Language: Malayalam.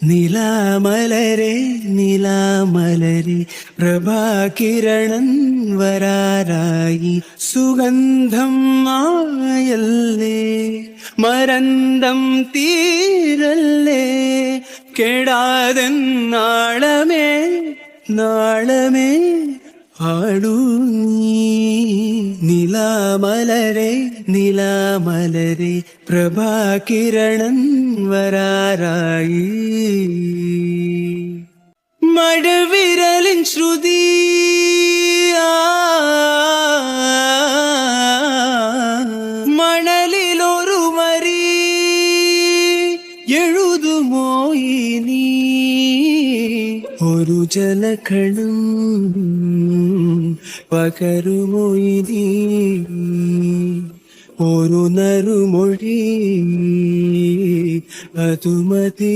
നിലാമലരെ നിലാമലരെ പ്രഭാകിരണം വരാറായി സുഗന്ധം ആയല്ലേ മരന്തം തീരല്ലേ കെടാതെ നാളമേ നാളമേ ആടൂ നീ നിലാമലരെ നിലാമലരെ പ്രഭാകിരണം വരാറായി മഴവിരലിൻ ശ്രുതി മണലിലൊരു വരി എഴുതുമോ ഇനി ഒരു ജലകണം പകരുമോ ഇനി ഒരു നറുമൊഴി അതുമതി